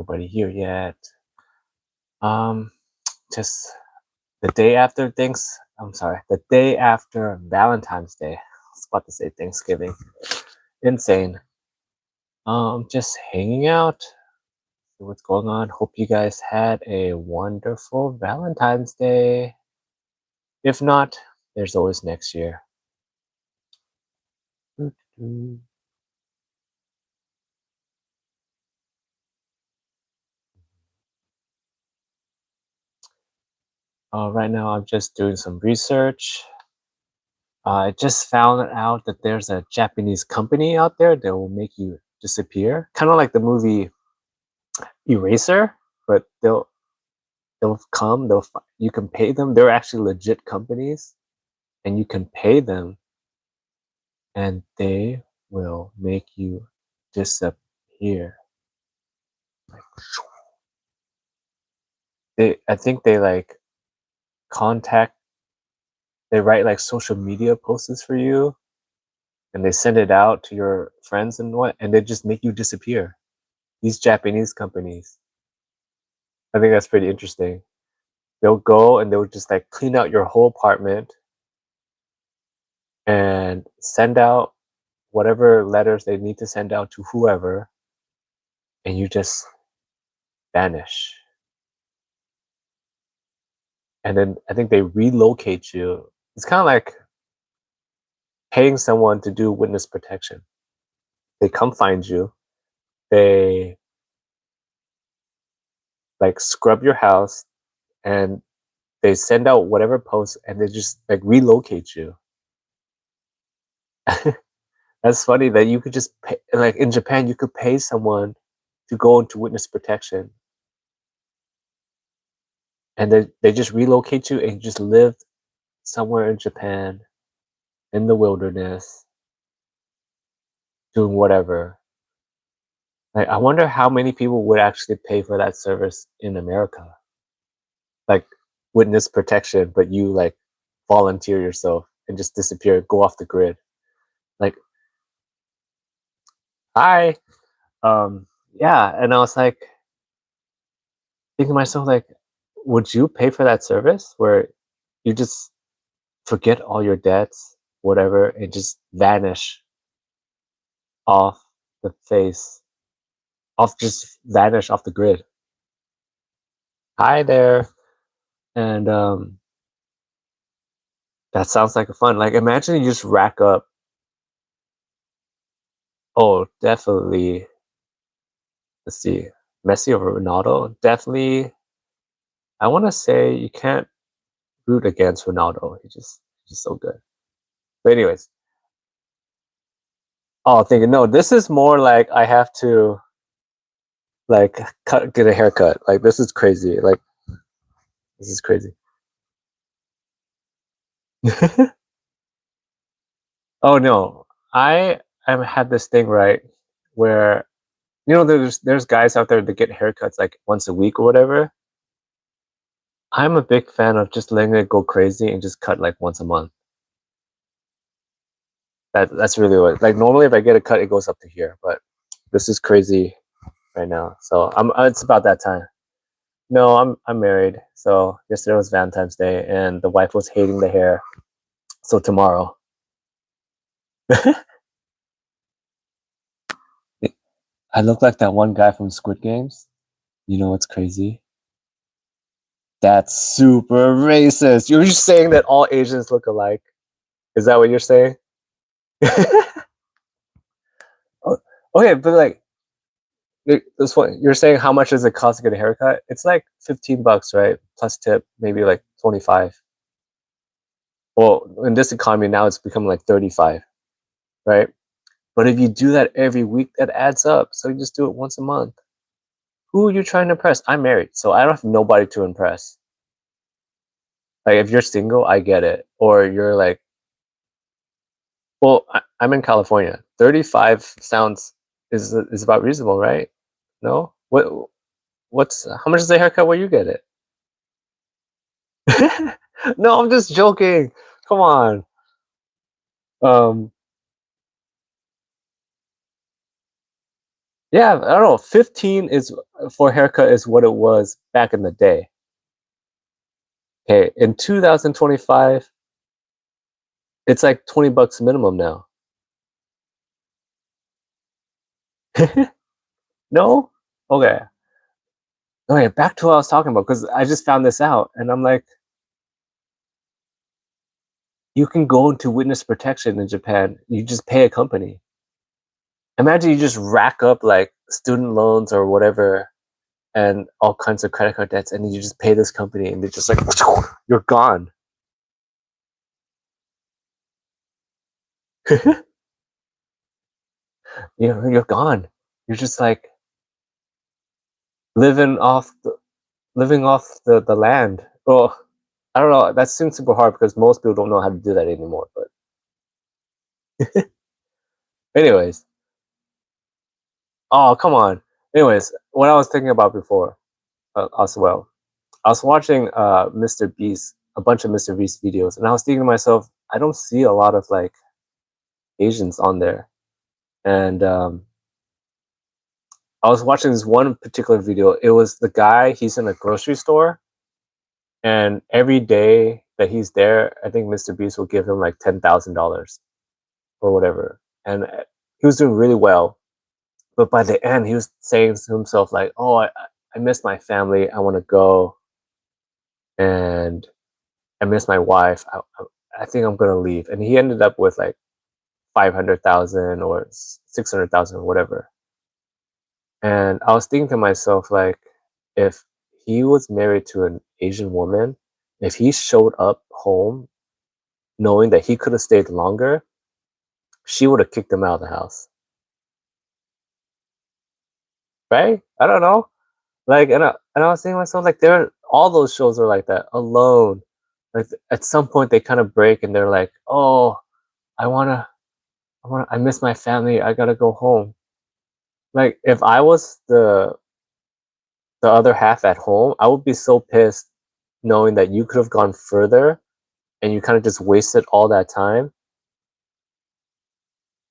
Nobody here yet. Just the day after the day after Valentine's Day. I was about to say Thanksgiving. Insane. Just hanging out. See what's going on. Hope you guys had a wonderful Valentine's Day. If not, there's always next year. Doo-doo. Right now, I'm just doing some research. I just found out that there's a Japanese company out there that will make you disappear, kind of like the movie Eraser, but they'll come, you can pay them. They're actually legit companies, and you can pay them, and they will make you disappear. Like, I think they like contact, they write like social media posts for you, and they send it out to your friends and they just make you disappear. These Japanese companies. I think that's pretty interesting. They'll go and they'll just like clean out your whole apartment and send out whatever letters they need to send out to whoever, and you just vanish. And then I think they relocate you. It's kind of like paying someone to do witness protection. They come find you, they like scrub your house, and they send out whatever post, and they just like relocate you. That's funny that you could just pay, like in Japan, you could pay someone to go into witness protection, and they just relocate you and you just live somewhere in Japan in the wilderness doing whatever. Like, I wonder how many people would actually pay for that service in America. Like witness protection, but you like volunteer yourself and just disappear, go off the grid. Like, hi. Yeah, and I was like thinking to myself, like, would you pay for that service where you just forget all your debts, whatever, and just vanish off the face, just vanish off the grid? Hi there. And that sounds like a fun. Like, imagine you just rack up. Oh, definitely. Let's see, Messi over Ronaldo. Definitely. I want to say you can't root against Ronaldo. He's just so good. But anyways, oh, thinking no, this is more like I have to like get a haircut. Like this is crazy. Like this is crazy. Oh no, I had this thing right where there's guys out there that get haircuts like once a week or whatever. I'm a big fan of just letting it go crazy and just cut like once a month. That's really what, like, normally if I get a cut it goes up to here, but this is crazy right now. So it's about that time. No, I'm married. So yesterday was Valentine's Day and the wife was hating the hair. So tomorrow. I look like that one guy from Squid Games. You know what's crazy? That's super racist. You're just saying that all Asians look alike. Is that what you're saying? Oh, okay, but like this one, you're saying how much does it cost to get a haircut? It's like $15, right? Plus tip, maybe like 25. Well, in this economy now, it's becoming like 35, right? But if you do that every week, that adds up. So you just do it once a month. Who are you trying to impress? I'm married, so I don't have nobody to impress. Like if you're single, I get it. Or you're like, well, I'm in California. 35 sounds is about reasonable, right? No? What's how much is the haircut where you get it? No, I'm just joking. Come on. Um Yeah, I don't know. 15 is for a haircut is what it was back in the day. Okay, in 2025, it's like $20 minimum now. No? Okay. Okay, back to what I was talking about because I just found this out and I'm like, you can go into witness protection in Japan. You just pay a company. Imagine you just rack up like student loans or whatever and all kinds of credit card debts, and you just pay this company and they're just like, you're gone. You're gone. You're just like living off the land. Well, I don't know. That seems super hard because most people don't know how to do that anymore. But anyways, oh come on. Anyways, what I was thinking about before as well, I was watching MrBeast, a bunch of MrBeast videos, and I was thinking to myself, I don't see a lot of like Asians on there, and I was watching this one particular video. It was the guy. He's in a grocery store, and every day that he's there, I think MrBeast will give him like $10,000 or whatever, and he was doing really well. But by the end, he was saying to himself like, "Oh, I miss my family. I want to go, and I miss my wife. I think I'm gonna leave." And he ended up with like 500,000 or 600,000 or whatever. And I was thinking to myself, like, if he was married to an Asian woman, if he showed up home knowing that he could have stayed longer, she would have kicked him out of the house, right? I don't know. Like, and I was thinking to myself, like, there, all those shows are like that. Alone, like at some point they kind of break and they're like, oh, I wanna, I miss my family. I gotta go home. Like, if I was the other half at home, I would be so pissed knowing that you could have gone further and you kind of just wasted all that time.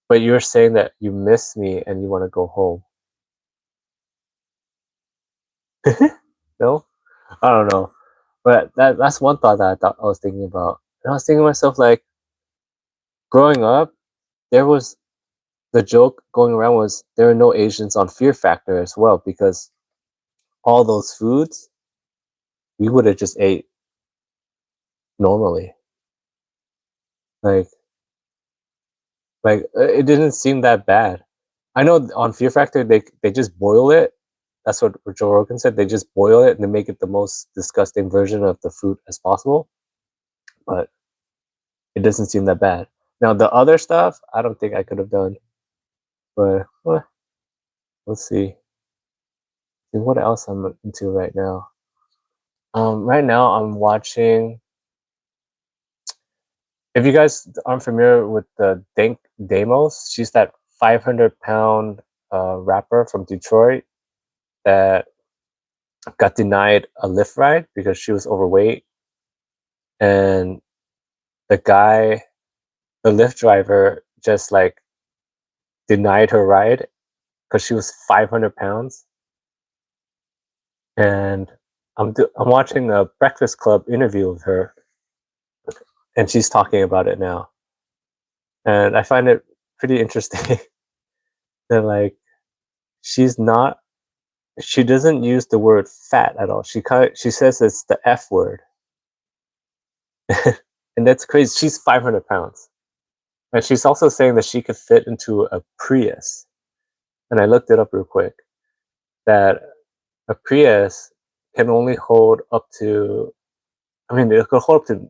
But you're saying that you miss me and you want to go home. No, I don't know. But that's one thought that I was thinking about. And I was thinking to myself, like, growing up, there was the joke going around was there are no Asians on Fear Factor as well because all those foods we would have just ate normally. Like, it didn't seem that bad. I know on Fear Factor they just boil it. That's what Joe Rogan said. They just boil it and they make it the most disgusting version of the food as possible. But it doesn't seem that bad. Now the other stuff, I don't think I could have done. But let's see. See what else I'm into right now. Right now I'm watching. If you guys aren't familiar with the Dank Damos, she's that 500-pound rapper from Detroit that got denied a lift ride because she was overweight, and the guy, the Lyft driver, just like denied her ride because she was 500 pounds. And I'm watching a Breakfast Club interview with her, and she's talking about it now, and I find it pretty interesting that like she's not she doesn't use the word fat at all. She says it's the F word, and that's crazy. She's 500 pounds, and she's also saying that she could fit into a Prius. And I looked it up real quick. That a Prius can only hold up to, I mean, it could hold up to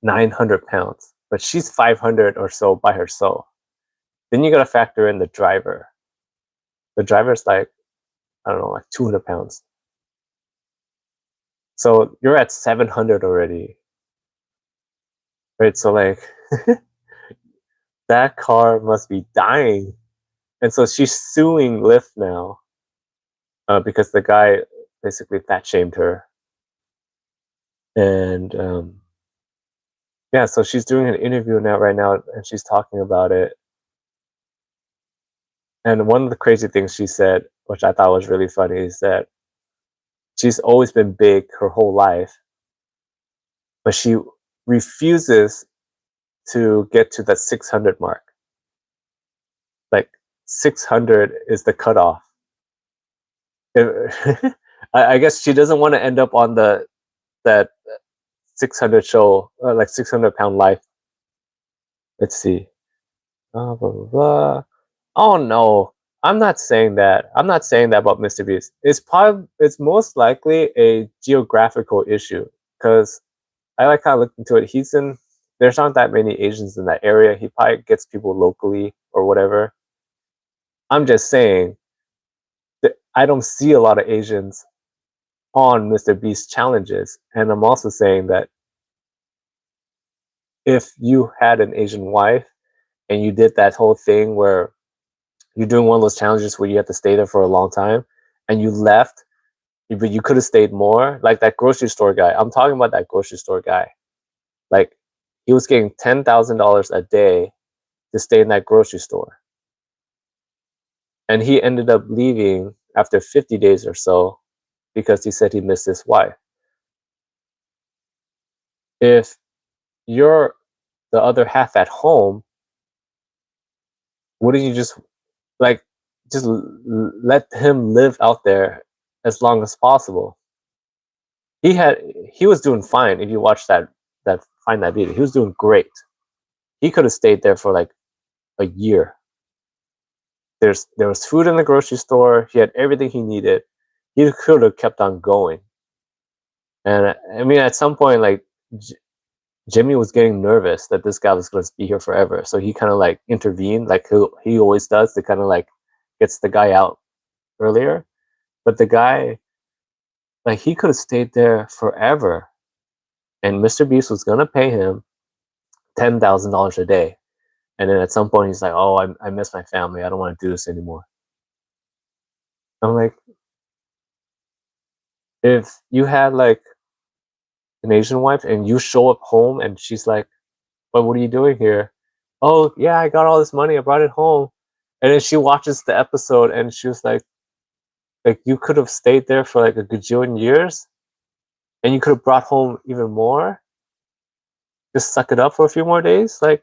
900 pounds, but she's 500 or so by herself. Then you got to factor in the driver. The driver's like, I don't know, like 200 pounds. So you're at 700 already, right? So, like, that car must be dying. And so she's suing Lyft now because the guy basically fat shamed her. And yeah, so she's doing an interview now right now, and she's talking about it. And one of the crazy things she said, which I thought was really funny, is that she's always been big her whole life, but she refuses to get to that 600 mark. Like 600 is the cutoff. I guess she doesn't want to end up on that 600 show, like 600-pound life. Let's see. Blah, blah, blah, blah. Oh no, I'm not saying that. I'm not saying that about MrBeast. It's most likely a geographical issue because I like kind of looked into it. There's not that many Asians in that area. He probably gets people locally or whatever. I'm just saying that I don't see a lot of Asians on MrBeast challenges, and I'm also saying that if you had an Asian wife and you did that whole thing where you're doing one of those challenges where you have to stay there for a long time and you left, but you could have stayed more, like that grocery store guy. I'm talking about that grocery store guy. Like he was getting $10,000 a day to stay in that grocery store. And he ended up leaving after 50 days or so because he said he missed his wife. If you're the other half at home, wouldn't you just like let him live out there as long as possible? He was doing fine. If you watch that video, he was doing great. He could have stayed there for like a year. There was food in the grocery store. He had everything he needed. He could have kept on going. And I mean, at some point, like Jimmy was getting nervous that this guy was going to be here forever. So he kind of like intervened, like he always does, to kind of like gets the guy out earlier. But the guy, like, he could have stayed there forever, and MrBeast was going to pay him $10,000 a day. And then at some point, he's like, "Oh, I miss my family. I don't want to do this anymore." I'm like, if you had like an Asian wife and you show up home and she's like, "But what are you doing here?" "Oh, yeah, I got all this money. I brought it home." And then she watches the episode and she was like you could have stayed there for like a gajillion years and you could have brought home even more. Just suck it up for a few more days. Like,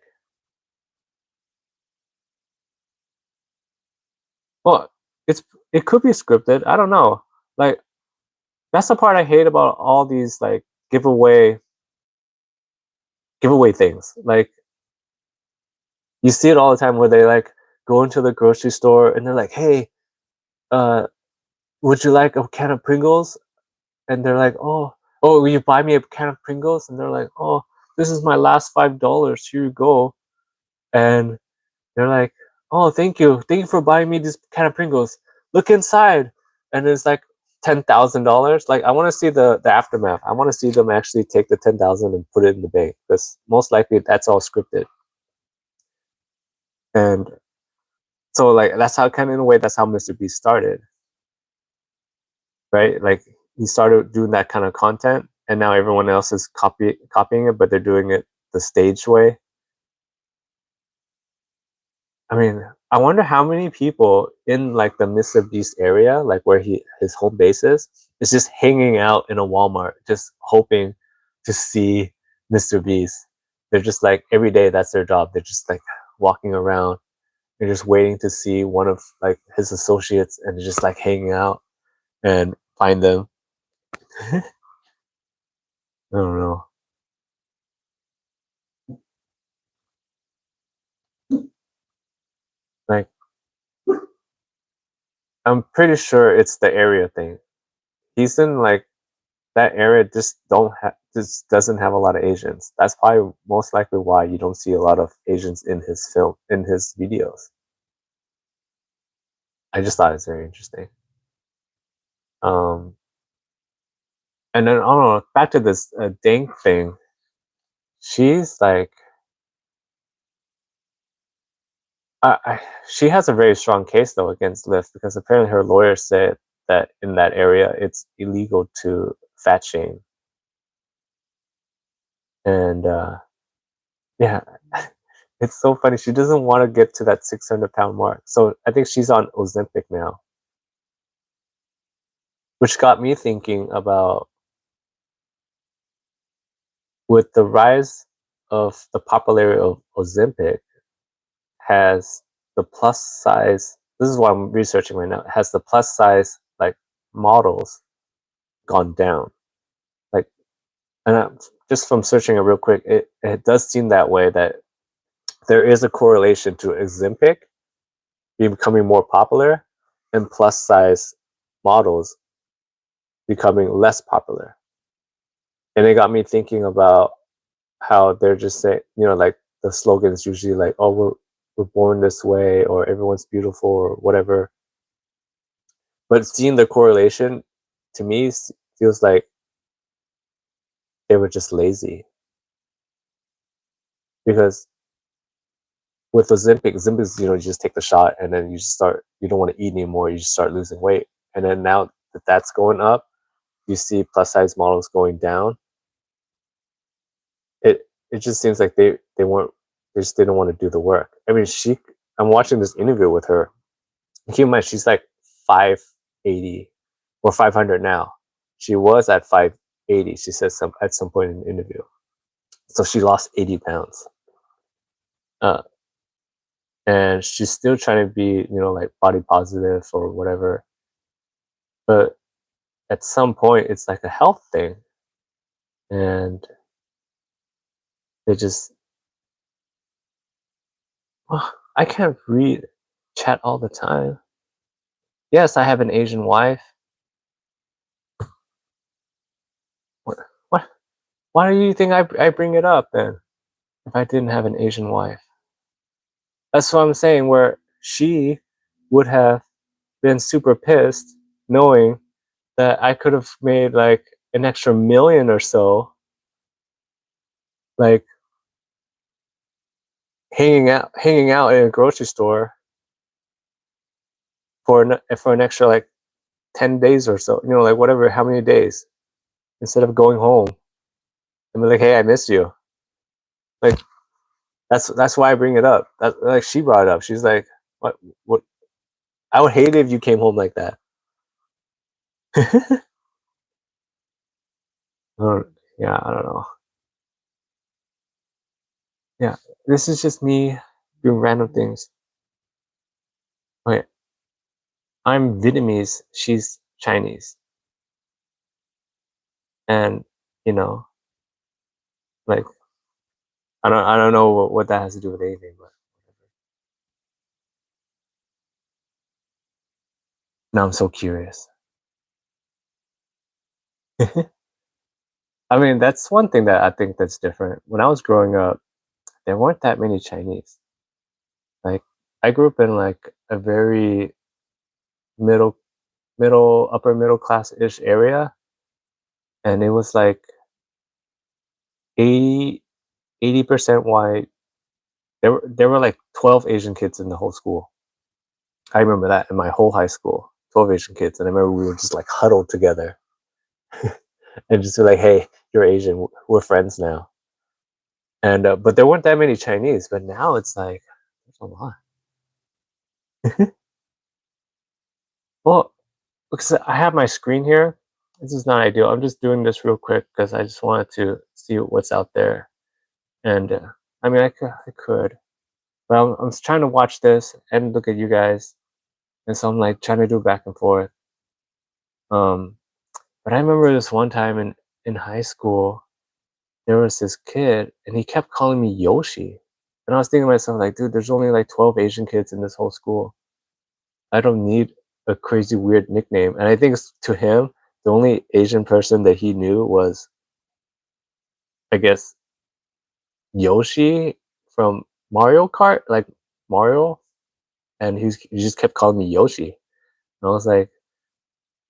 well, it could be scripted. I don't know. Like, that's the part I hate about all these like giveaway things. Like, you see it all the time where they like go into the grocery store and they're like, "Hey, uh, would you like a can of Pringles?" And they're like, "Oh, will you buy me a can of Pringles?" And they're like, "Oh, this is my last $5. Here you go." And they're like, "Oh, thank you for buying me this can of Pringles. Look inside." And it's like $10,000. Like, I want to see the aftermath. I want to see them actually take the 10,000 and put it in the bank because most likely that's all scripted. And so, like, that's how kind of in a way that's how MrBeast started, right? Like, he started doing that kind of content, and now everyone else is copying it, but they're doing it the stage way. I mean, I wonder how many people in like the MrBeast area, like where his home base is just hanging out in a Walmart, just hoping to see MrBeast. They're just like every day that's their job. They're just like walking around. They're just waiting to see one of like his associates and just like hanging out and find them. I don't know. Like, I'm pretty sure it's the area thing. He's in like that area just doesn't have a lot of Asians. That's probably most likely why you don't see a lot of Asians in his videos. I just thought it's very interesting. Um, and then I don't know. Back to this Dank thing. She's like, she has a very strong case though against Lyft because apparently her lawyer said that in that area it's illegal to fat shame, and yeah, It's so funny. She doesn't want to get to that 600-pound mark. So I think she's on Ozympic now, which got me thinking about with the rise of the popularity of Ozympic, has the plus size, this is what I'm researching right now, has the plus size like models gone down? Like, and just from searching it real quick, it does seem that way, that there is a correlation to Ozympic becoming more popular and plus size models becoming less popular. And it got me thinking about how they're just saying, like the slogan is usually like, oh, we're born this way, or everyone's beautiful, or whatever. But seeing the correlation, to me, feels like they were just lazy. Because with Ozympic, you just take the shot and then you don't want to eat anymore, you just start losing weight. And then now that that's going up, you see plus size models going down. It just seems like they just didn't want to do the work. I mean, I'm watching this interview with her. Keep in mind, she's like 580 or 500 now. She was at 580. She says at some point in the interview. So she lost 80 pounds. And she's still trying to be, like body positive or whatever. But at some point, it's like a health thing. And they just, I can't read chat all the time. Yes, I have an Asian wife. What? Why do you think I bring it up then? If I didn't have an Asian wife, that's what I'm saying. Where she would have been super pissed, knowing that I could have made like an extra million or so, like hanging out in a grocery store for an extra like 10 days or so, like whatever, how many days, instead of going home and be like, hey, I miss you. Like, that's why I bring it up. That, like, she brought it up. She's like, what? I would hate it if you came home like that. Yeah, I don't know. Yeah, this is just me doing random things. Okay, I'm Vietnamese. She's Chinese, and you know, like, I don't know what that has to do with anything, but now I'm so curious. I mean, that's one thing that I think that's different. When I was growing up, there weren't that many Chinese. Like, I grew up in like a very middle upper middle class ish area, and it was like 80 80% white. There were like 12 Asian kids in the whole school. I remember that in my whole high school, 12 Asian kids, and I remember we were just like huddled together and just be like, "Hey, you're Asian. We're friends now." And but there weren't that many Chinese, but now it's like there's a lot. Well, because I have my screen here. This is not ideal. I'm just doing this real quick because I just wanted to see what's out there. And I mean, I could, but I'm trying to watch this and look at you guys, and so I'm like trying to do back and forth. Um, but I remember this one time in high school, there was this kid, and he kept calling me Yoshi, and I was thinking to myself like, dude, there's only like 12 Asian kids in this whole school. I don't need a crazy weird nickname. And I think to him, the only Asian person that he knew was, I guess, Yoshi from Mario Kart, like Mario, and he just kept calling me Yoshi. And I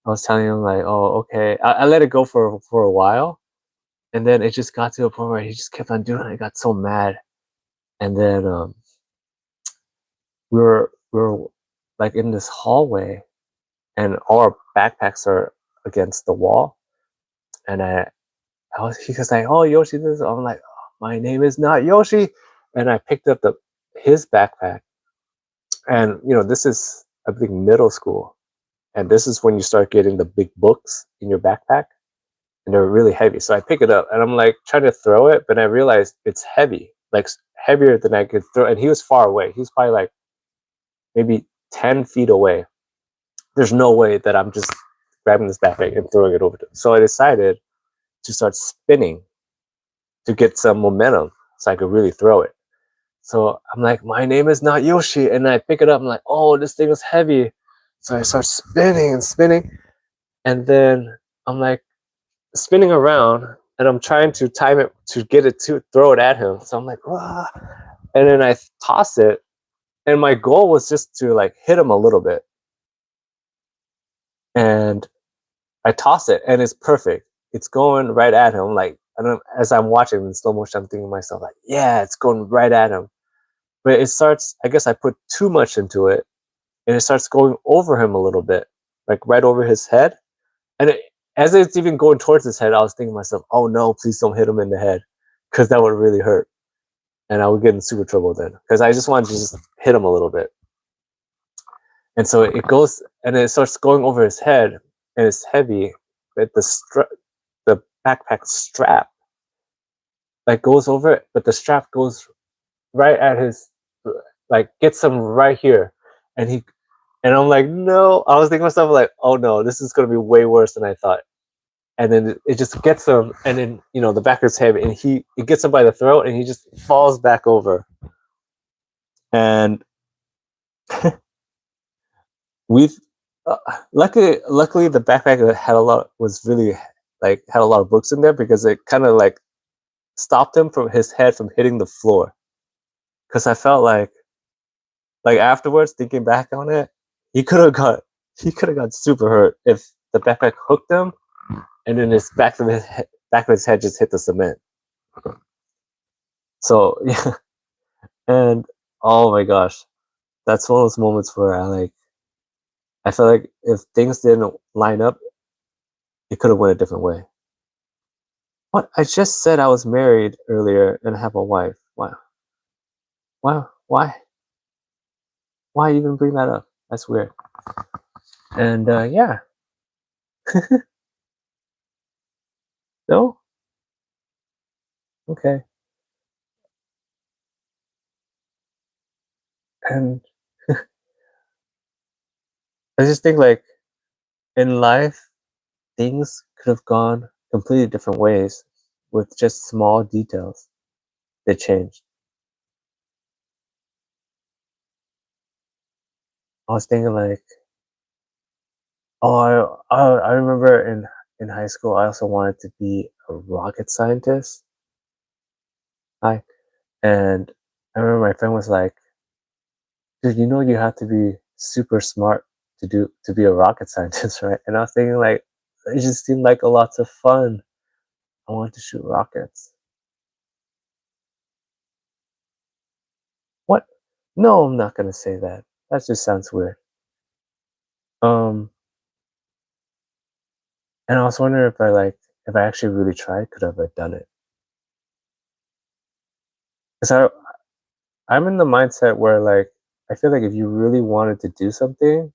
was telling him like, oh, okay. I let it go for a while, and then it just got to a point where he just kept on doing it. I got so mad, and then we were like in this hallway, and all our backpacks are against the wall, and he was like, oh, Yoshi, this. I'm like, oh, my name is not Yoshi. and I picked up his backpack, and this is, I think, middle school, and this is when you start getting the big books in your backpack, and they're really heavy. So I pick it up, and I'm like trying to throw it, but I realized it's heavy, like heavier than I could throw. And he was far away. He's probably like maybe 10 feet away. There's no way that I'm just grabbing this backpack and throwing it over to him. So I decided to start spinning to get some momentum so I could really throw it. So I'm like, my name is not Yoshi. And I pick it up. I'm like, oh, this thing is heavy. So I start spinning and spinning. And then I'm like spinning around, and I'm trying to time it to get it to throw it at him. So I'm like, ah. And then I toss it. And my goal was just to like hit him a little bit. And I toss it, and it's perfect. It's going right at him. Like, I don't. As I'm watching in slow motion, I'm thinking to myself, like, yeah, it's going right at him. But it starts. I guess I put too much into it, and it starts going over him a little bit, like right over his head. And as it's even going towards his head, I was thinking to myself, oh no, please don't hit him in the head, because that would really hurt, and I would get in super trouble then. Because I just wanted to just hit him a little bit. And so it goes, and it starts going over his head, and it's heavy. But the backpack strap like goes over it, but the strap goes right at his, like gets him right here, and I'm like, no. I was thinking to myself like, oh no, this is gonna be way worse than I thought. And then it just gets him, and then the back of his head, and it gets him by the throat, and he just falls back over. And we've luckily the backpack had a lot of books in there, because it kind of like stopped him from his head from hitting the floor. Because I felt like afterwards, thinking back on it, he could have got super hurt if the backpack hooked him, and then his back of his head just hit the cement. So yeah, and oh my gosh, that's one of those moments where I feel like if things didn't line up, it could have went a different way. What? I just said I was married earlier and have a wife. Wow. Wow. Why? Why even bring that up? That's weird. And yeah. No? Okay. And I just think like in life, things could have gone completely different ways with just small details that changed. I was thinking like, oh, I remember in high school, I also wanted to be a rocket scientist. I and I remember my friend was like, dude, you have to be super smart to be a rocket scientist, right? And I was thinking like, it just seemed like a lot of fun. I wanted to shoot rockets. What? No, I'm not gonna say that. That just sounds weird. Um, and I was wondering if I actually really tried, could have I done it? Because I'm in the mindset where like I feel like if you really wanted to do something,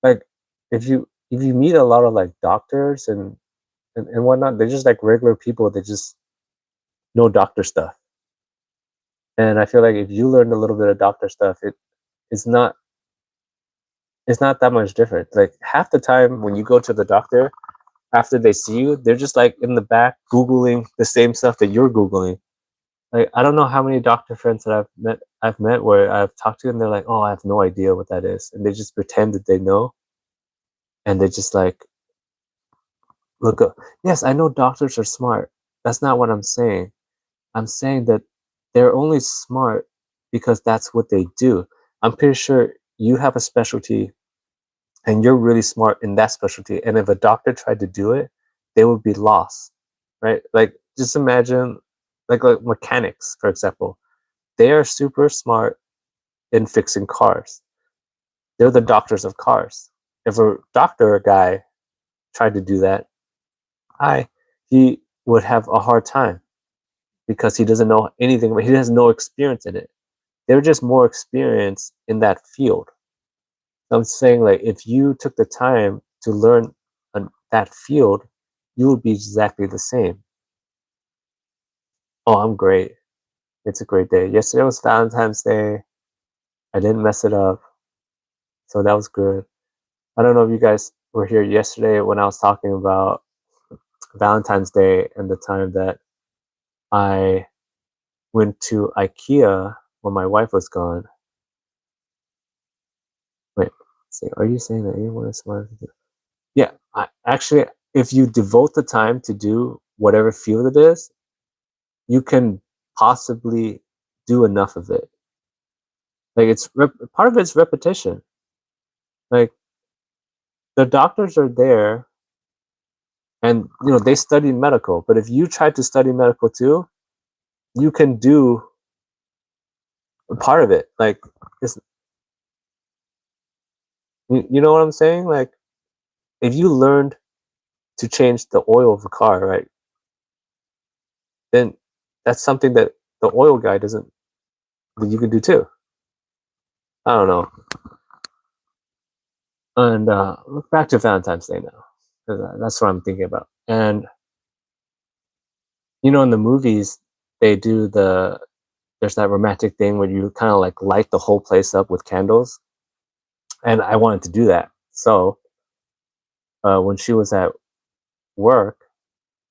like if you meet a lot of like doctors and whatnot, they're just like regular people that just know doctor stuff. And I feel like if you learned a little bit of doctor stuff, it's not it's not that much different. Like half the time when you go to the doctor after they see you, they're just like in the back googling the same stuff that you're googling. Like I don't know how many doctor friends that I've met where I've talked to, and they're like, "Oh, I have no idea what that is," and they just pretend that they know, and they just like look up. Yes, I know doctors are smart. That's not what I'm saying. I'm saying that they're only smart because that's what they do. I'm pretty sure you have a specialty and you're really smart in that specialty. And if a doctor tried to do it, they would be lost, right? Like just imagine like mechanics, for example. They are super smart in fixing cars. They're the doctors of cars. If a doctor guy tried to do that, he would have a hard time because he doesn't know anything, but he has no experience in it. They're just more experienced in that field. I'm saying, like, if you took the time to learn that field, you would be exactly the same. Oh, I'm great. It's a great day. Yesterday was Valentine's Day. I didn't mess it up, so that was good. I don't know if you guys were here yesterday when I was talking about Valentine's Day and the time that I went to IKEA when my wife was gone. Wait, see, are you saying that anyone is smart? Yeah, actually, if you devote the time to do whatever field it is, you can possibly do enough of it. Like part of it's repetition. Like the doctors are there, and they study medical. But if you try to study medical too, you can do part of it. Like it's, you know what I'm saying? Like if you learned to change the oil of a car, right? Then that's something that the oil guy doesn't. That you can do too. I don't know. And look back to Valentine's Day now, 'cause, that's what I'm thinking about. And in the movies, they do there's that romantic thing where you kind of like light the whole place up with candles, and I wanted to do that. So when she was at work,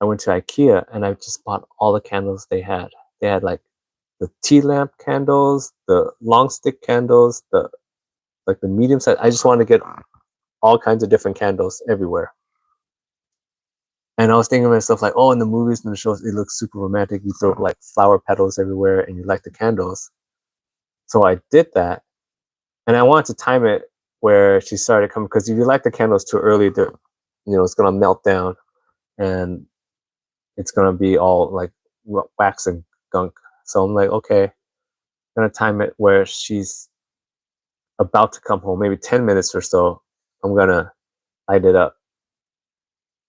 I went to IKEA and I just bought all the candles they had. They had like the tea lamp candles, the long stick candles, the medium size. I just wanted to get all kinds of different candles everywhere. And I was thinking to myself, like, oh, in the movies and the shows, it looks super romantic. You throw like flower petals everywhere and you light the candles. So I did that. And I wanted to time it where she started coming, because if you light the candles too early, it's going to melt down and it's going to be all like wax and gunk. So I'm like, okay, I'm going to time it where she's about to come home, maybe 10 minutes or so. I'm going to light it up.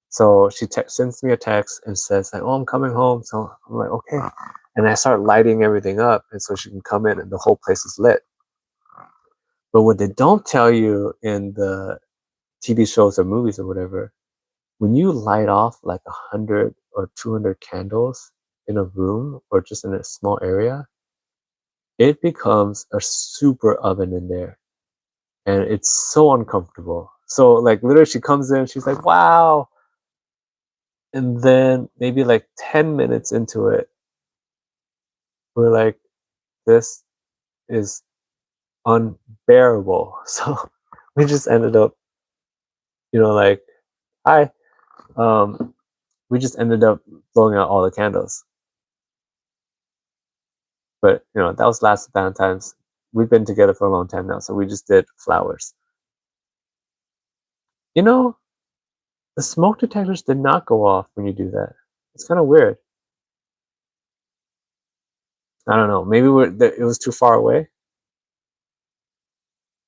So she sends me a text and says like, "Oh, I'm coming home." So I'm like, "Okay," and I start lighting everything up, and so she can come in, and the whole place is lit. But what they don't tell you in the TV shows or movies or whatever, when you light off like 100 or 200 candles in a room or just in a small area, it becomes a super oven in there, and it's so uncomfortable. So like literally, she comes in, she's like, "Wow." And then maybe like 10 minutes into it, we're like, this is unbearable. So we just ended up, like, hi. Um, we just ended up blowing out all the candles. But, that was last Valentine's. We've been together for a long time now, so we just did flowers. You know, the smoke detectors did not go off when you do that. It's kind of weird. I don't know. Maybe it was too far away.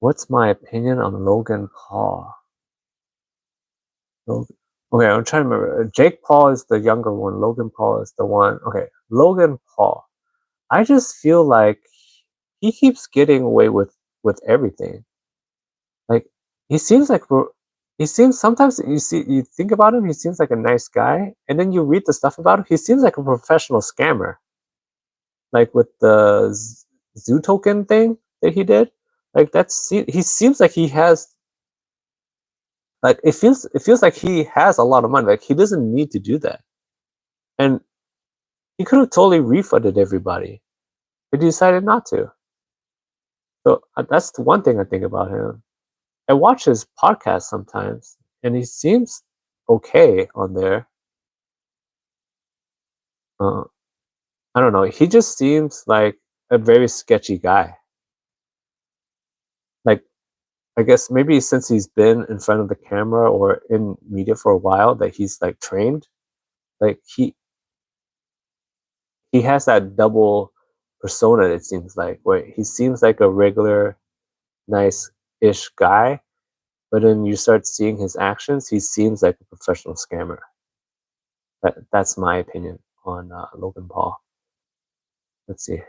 What's my opinion on Logan Paul? Logan. Okay, I'm trying to remember. Jake Paul is the younger one. Logan Paul is the one. Okay, Logan Paul. I just feel like he keeps getting away with everything. Like he seems like he seems sometimes you think about him, he seems like a nice guy, and then you read the stuff about him, he seems like a professional scammer. Like with the zoo token thing that he did, like he seems like he has like it feels like he has a lot of money. Like he doesn't need to do that, and he could have totally refunded everybody, but he decided not to. So that's the one thing I think about him. I watch his podcast sometimes, and he seems okay on there. Uh, I don't know. He just seems like a very sketchy guy. Like, I guess maybe since he's been in front of the camera or in media for a while, that he's like trained. Like he has that double persona. It seems like where he seems like a regular, nice-ish guy, but then you start seeing his actions, he seems like a professional scammer. That's my opinion on Logan Paul. Let's see.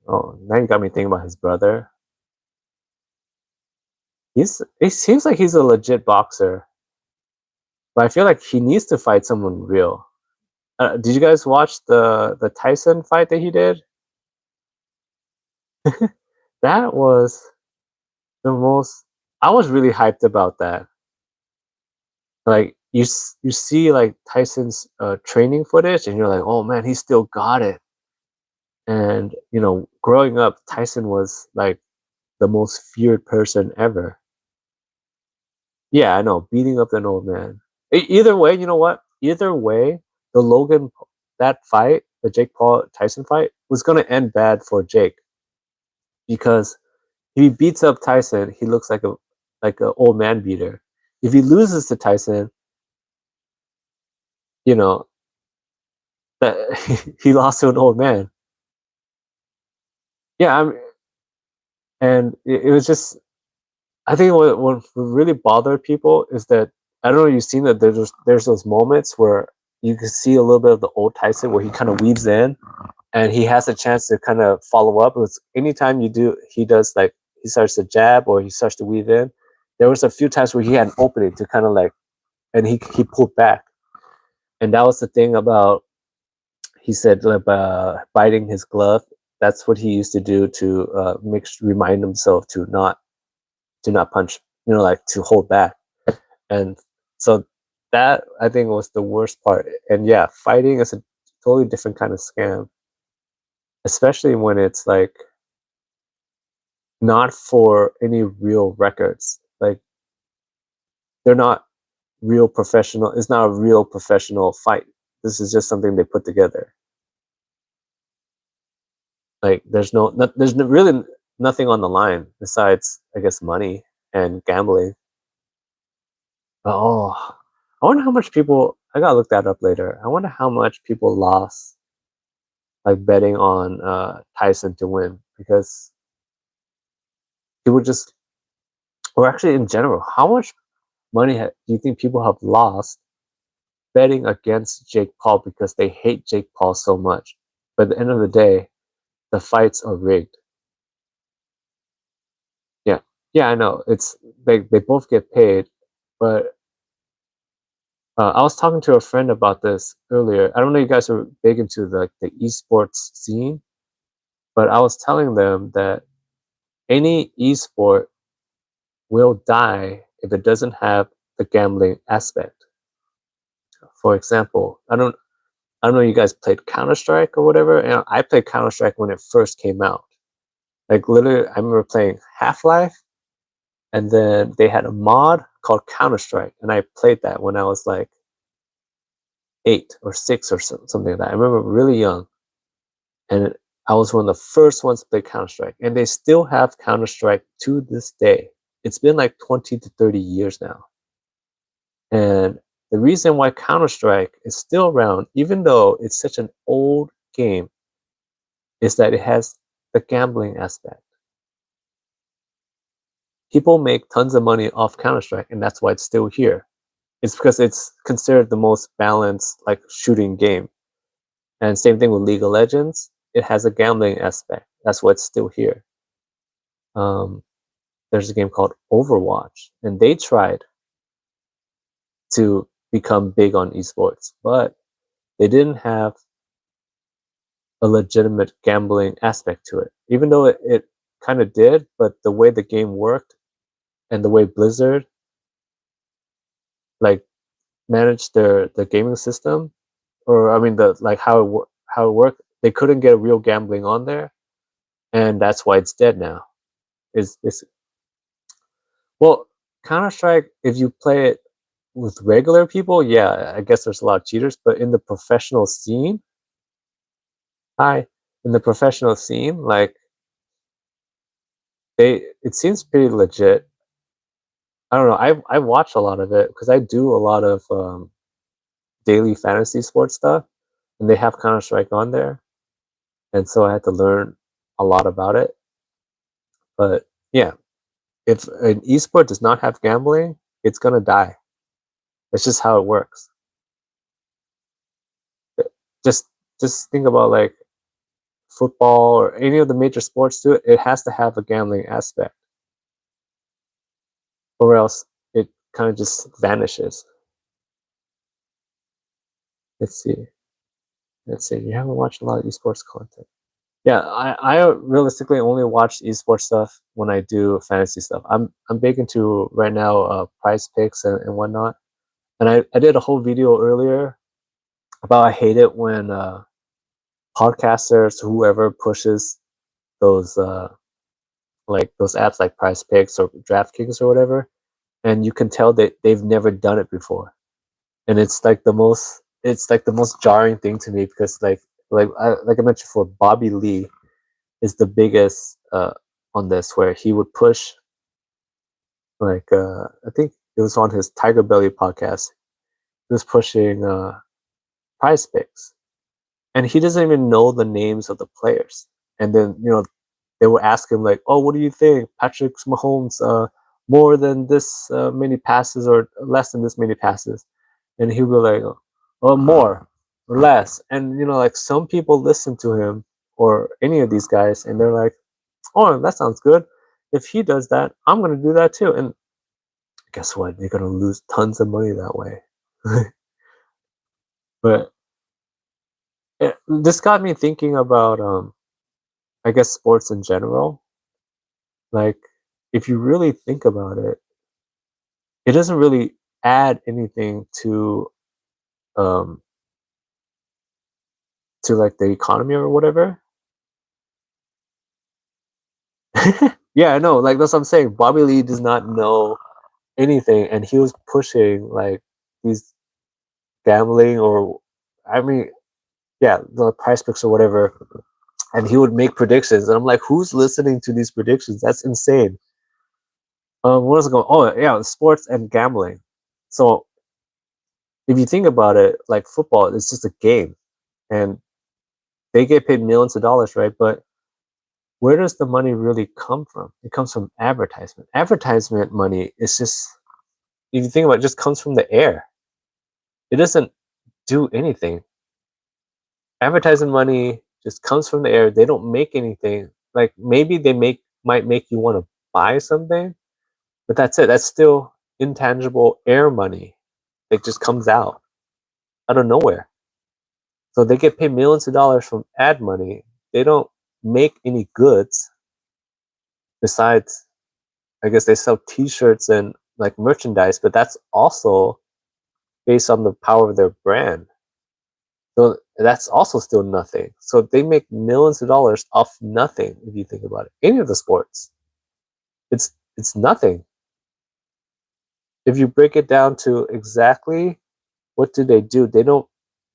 Oh, now you got me thinking about his brother. It seems like he's a legit boxer, but I feel like he needs to fight someone real. Did you guys watch the Tyson fight that he did? That was the most. I was really hyped about that. Like you see like Tyson's training footage, and you're like, oh man, he still got it. And growing up, Tyson was like the most feared person ever. Yeah, I know, beating up an old man. Either way, you know what? Either way, the that fight, the Jake Paul Tyson fight, was gonna end bad for Jake because if he beats up Tyson, he looks like a old man beater. If he loses to Tyson, you know that he lost to an old man. Yeah, and it was just. I think what really bothered people is that I don't know. You've seen that there's those moments where you can see a little bit of the old Tyson where he kind of weaves in and he has a chance to kind of follow up. It was anytime he does like he starts to jab or he starts to weave in. There was a few times where he had an opening to kind of like, and he pulled back, and that was the thing about he said like biting his glove. That's what he used to do to remind himself to not punch, like to hold back. And so that I think was the worst part. And yeah, fighting is a totally different kind of scam, especially when it's like not for any real records. Like they're not real professional. It's not a real professional fight. This is just something they put together. Like really nothing on the line besides, I guess, money and gambling. Oh, I wonder how much people. I gotta look that up later. I wonder how much people lost, like betting on Tyson to win because people just, or actually in general, how much money do you think people have lost betting against Jake Paul because they hate Jake Paul so much? But at the end of the day, the fights are rigged. Yeah, yeah, I know. It's they both get paid, but I was talking to a friend about this earlier. I don't know if you guys are big into the esports scene, but I was telling them that any esport will die if it doesn't have the gambling aspect. For example, I don't know you guys played Counter-Strike or whatever, and I played Counter-Strike when it first came out. Like literally I remember playing Half-Life and then they had a mod called Counter-Strike and I played that when I was like 8 or 6 or something like that. I remember really young and I was one of the first ones to play Counter-Strike and they still have Counter-Strike to this day. It's been like 20 to 30 years now. And the reason why Counter-Strike is still around, even though it's such an old game, is that it has the gambling aspect. People make tons of money off Counter-Strike, and that's why it's still here. It's because it's considered the most balanced like shooting game. And same thing with League of Legends. It has a gambling aspect. That's why it's still here. Um, there's a game called Overwatch, and they tried to become big on esports, but they didn't have a legitimate gambling aspect to it. Even though it kind of did, but the way the game worked and the way Blizzard like managed the gaming system, or I mean the like how it worked, they couldn't get real gambling on there, and that's why it's dead now. Is well, Counter Strike, if you play it with regular people, yeah, I guess there's a lot of cheaters, but in the professional scene, hi, in the professional scene, like it seems pretty legit. I don't know. I watch a lot of it because I do a lot of daily fantasy sports stuff, and they have Counter Strike on there, and so I had to learn a lot about it. But yeah, if an esport does not have gambling, it's gonna die. It's just how it works. Just just think about like football or any of the major sports to it, it has to have a gambling aspect, or else it kind of just vanishes. Let's see. Let's see. You haven't watched a lot of esports content. Yeah, I realistically only watch esports stuff when I do fantasy stuff. I'm big into right now prize picks and whatnot. And I did a whole video earlier about I hate it when podcasters, whoever pushes those like those apps like prize picks or DraftKings or whatever, and you can tell that they've never done it before. And it's like the most jarring thing to me because like I mentioned before, Bobby Lee is the biggest on this, where he would push like I think it was on his Tiger Belly podcast. He was pushing prize picks, and he doesn't even know the names of the players. And then they would ask him like, "Oh, what do you think, Patrick Mahomes? More than this many passes or less than this many passes?" And he would be like, "Oh, more or less." And like some people listen to him or any of these guys, and they're like, "Oh, that sounds good. If he does that, I'm gonna do that too." And guess what? You're gonna lose tons of money that way. But this got me thinking about, I guess, sports in general. Like, if you really think about it, it doesn't really add anything um, to like the economy or whatever. Yeah, I know. Like that's what I'm saying. Bobby Lee does not know anything, and he was pushing like these gambling or, I mean, yeah, the price picks or whatever, and he would make predictions, and I'm like, who's listening to these predictions? That's insane. What was it going? Oh yeah, sports and gambling. So if you think about it, like football, it's just a game, and they get paid millions of dollars, right? But where does the money really come from? It comes from advertisement. Advertisement money is just, if you think about it, just comes from the air. It doesn't do anything. Advertising money just comes from the air. They don't make anything. Like maybe they might make you want to buy something, but that's it. That's still intangible air money that just comes out of nowhere. So they get paid millions of dollars from ad money. They don't make any goods besides, I guess they sell T-shirts and like merchandise, but that's also based on the power of their brand. So that's also still nothing. So they make millions of dollars off nothing if you think about it. Any of the sports, it's nothing. If you break it down to exactly what do, they don't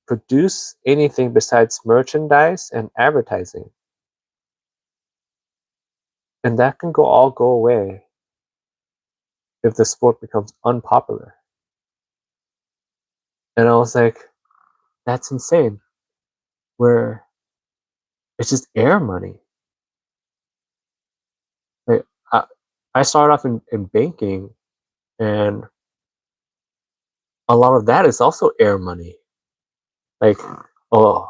produce anything besides merchandise and advertising. And that can all go away if the sport becomes unpopular. And I was like, that's insane. Where it's just air money. Like, I started off in banking, and a lot of that is also air money. Like, oh,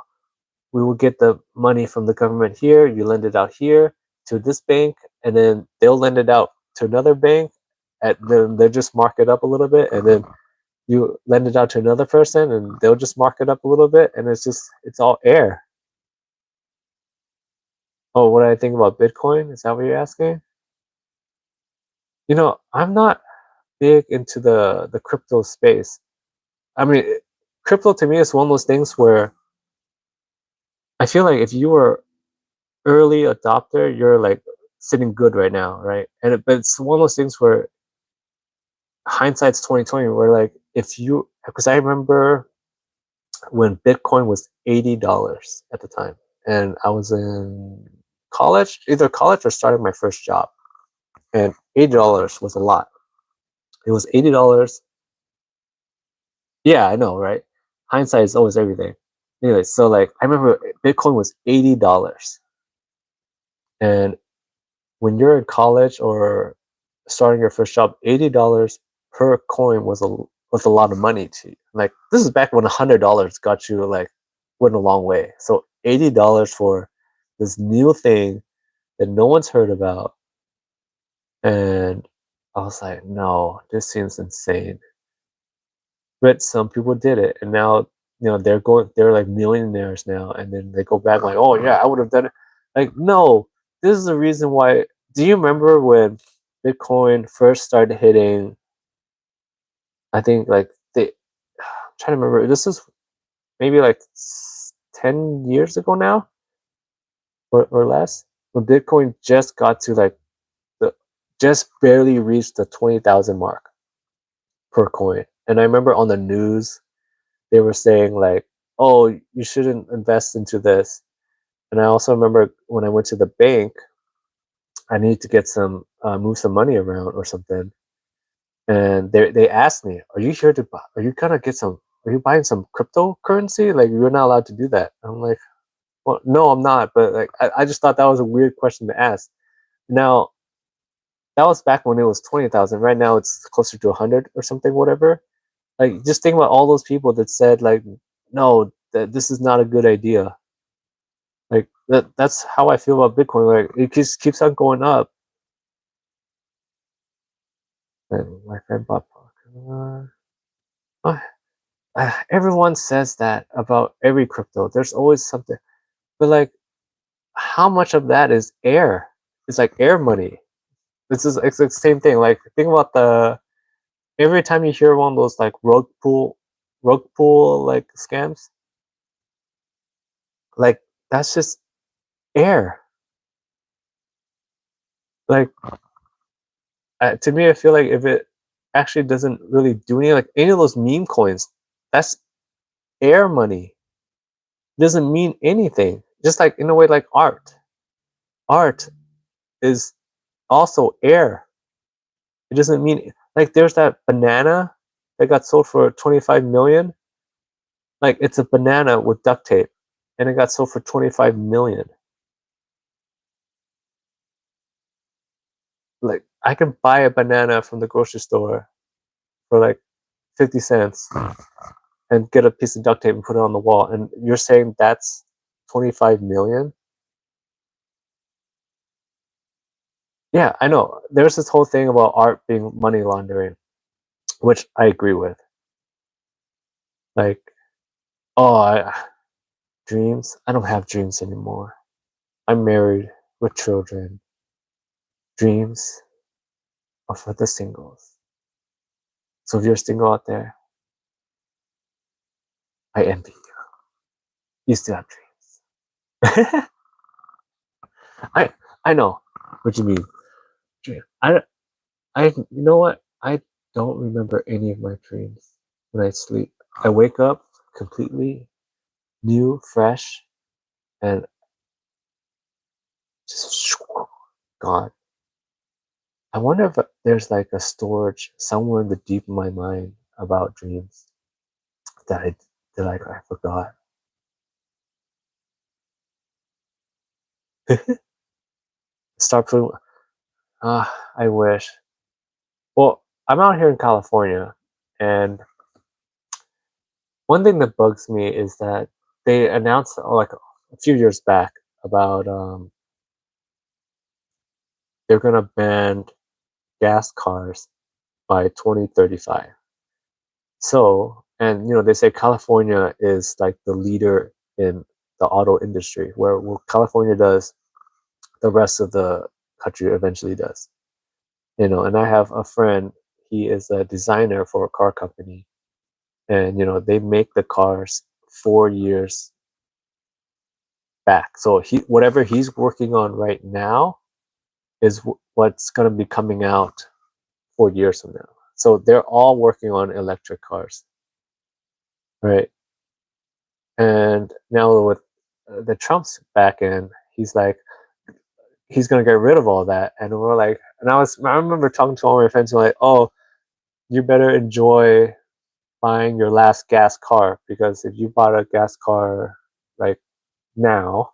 we will get the money from the government here, you lend it out here to this bank, and then they'll lend it out to another bank, and then they'll just mark it up a little bit, and then you lend it out to another person, and they'll just mark it up a little bit, and it's all air. Oh, what do I think about Bitcoin? Is that what you're asking? I'm not big into the crypto space. I mean, crypto to me is one of those things where I feel like if you were early adopter, you're like sitting good right now, right? But it's one of those things where hindsight's 2020, where like if you, because I remember when Bitcoin was $80 at the time, and I was in college, either college or starting my first job, and $80 was a lot. It was $80. Yeah, I know, right? Hindsight is always everything. Anyway, so like I remember Bitcoin was $80, and when you're in college or starting your first job, $80 per coin was a lot of money to you. Like this is back when $100 got you like went a long way. So $80 for this new thing that no one's heard about. And I was like, no, this seems insane. But some people did it, and now they're like millionaires now, and then they go back like, oh yeah, I would have done it. Like, no, this is the reason why. Do you remember when Bitcoin first started hitting? I think like I'm trying to remember. This is maybe like 10 years ago now, or less. When Bitcoin just got to like the just barely reached the 20,000 mark per coin, and I remember on the news they were saying like, "Oh, you shouldn't invest into this." And I also remember when I went to the bank, I needed to get some move some money around or something, and they asked me, "Are you here to buy? Are you gonna get some? Are you buying some cryptocurrency? Like you're not allowed to do that." I'm like, "Well, no, I'm not." But like, I just thought that was a weird question to ask. Now that was back when it was 20,000. Right now it's closer to 100 or something, whatever. Like, just think about all those people that said like, "No, that this is not a good idea." Like that's how I feel about Bitcoin. Like it just keeps on going up. And my friend bought uh, everyone says that about every crypto. There's always something, but like, how much of that is air? It's like air money. It's the same thing. Like think about the every time you hear one of those like rug pool like scams, like that's just air. Like to me, I feel like if it actually doesn't really do anything, like any of those meme coins, that's air money. It doesn't mean anything. Just like in a way, like art. Art is also air. It doesn't mean like there's that banana that got sold for 25 million. Like it's a banana with duct tape, and it got sold for 25 million. Like I can buy a banana from the grocery store for like 50 cents and get a piece of duct tape and put it on the wall. And you're saying that's 25 million? Yeah, I know. There's this whole thing about art being money laundering, which I agree with. Like, oh, dreams. I don't have dreams anymore. I'm married with children. Dreams are for the singles. So if you're single out there, I envy you. You still have dreams. I I know what you mean. You know what? I don't remember any of my dreams when I sleep. I wake up completely new, fresh, and just gone. I wonder if there's like a storage somewhere in the deep of my mind about dreams that I forgot. Start putting. I wish. Well, I'm out here in California, and one thing that bugs me is that they announced like a few years back about they're gonna ban gas cars by 2035. So, and they say California is like the leader in the auto industry, where California does, the rest of the country eventually does. And I have a friend, he is a designer for a car company, and they make the cars 4 years back. So whatever he's working on right now is what's going to be coming out 4 years from now. So they're all working on electric cars, right? And now with the Trump's back in, he's like, he's gonna get rid of all that. And we're like, and I remember talking to all my friends who were like, oh, you better enjoy buying your last gas car, because if you bought a gas car like now,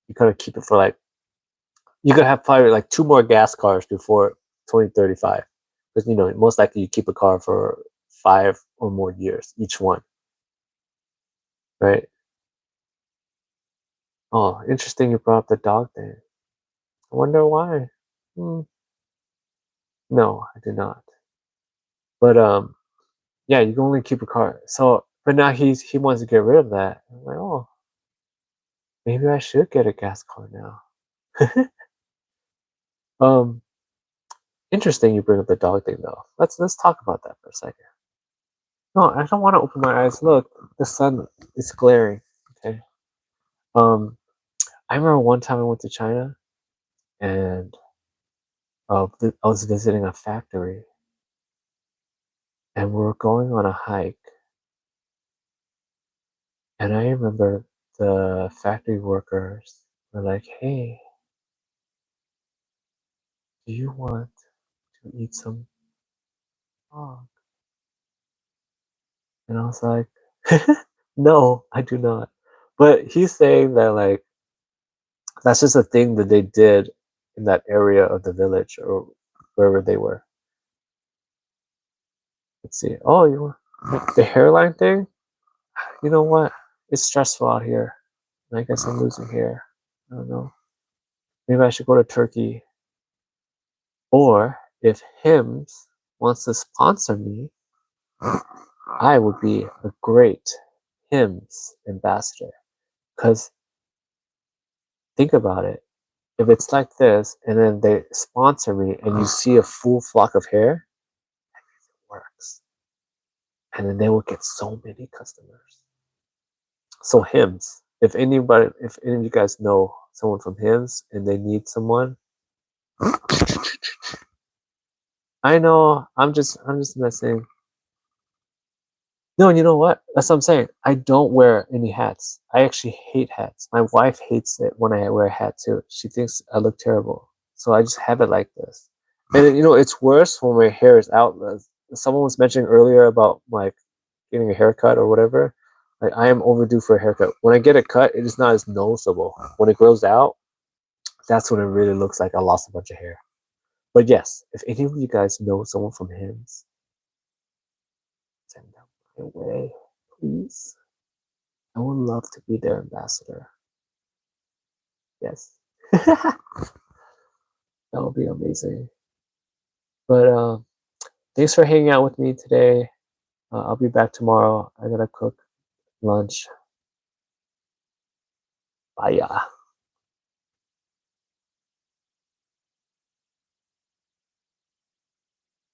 you gotta keep it for like, you could have probably like two more gas cars before 2035, because most likely you keep a car for 5 or more years each one, right? Oh, interesting you brought up the dog thing. I wonder why. Hmm. No, I did not. But yeah, you can only keep a car. So, but now he wants to get rid of that. I'm like, oh, maybe I should get a gas car now. um, Interesting you bring up the dog thing though. Let's talk about that for a second. No, I don't want to open my eyes. Look, the sun is glaring. Okay. Um, I remember one time I went to China and I was visiting a factory and we were going on a hike. And I remember the factory workers were like, "Hey, do you want to eat some dog?" And I was like, "No, I do not." But he's saying that like that's just a thing that they did in that area of the village or wherever they were. Let's see. Oh, you want the hairline thing? You know what? It's stressful out here. I guess I'm losing hair. I don't know. Maybe I should go to Turkey. Or if Hims wants to sponsor me, I would be a great Hims ambassador. Because think about it. If it's like this and then they sponsor me and you see a full flock of hair, it works. And then they will get so many customers. So Hims, if any of you guys know someone from Hims and they need someone, I know I'm just messing. No, you know what? That's what I'm saying. I don't wear any hats. I actually hate hats. My wife hates it when I wear a hat too. She thinks I look terrible. So I just have it like this. And you know, it's worse when my hair is out. Someone was mentioning earlier about like getting a haircut or whatever. Like I am overdue for a haircut. When I get it cut, it is not as noticeable. When it grows out, that's when it really looks like I lost a bunch of hair. But yes, if any of you guys know someone from Hims, send them my way, please. I would love to be their ambassador. Yes. That would be amazing. But thanks for hanging out with me today. I'll be back tomorrow. I gotta cook lunch. Bye.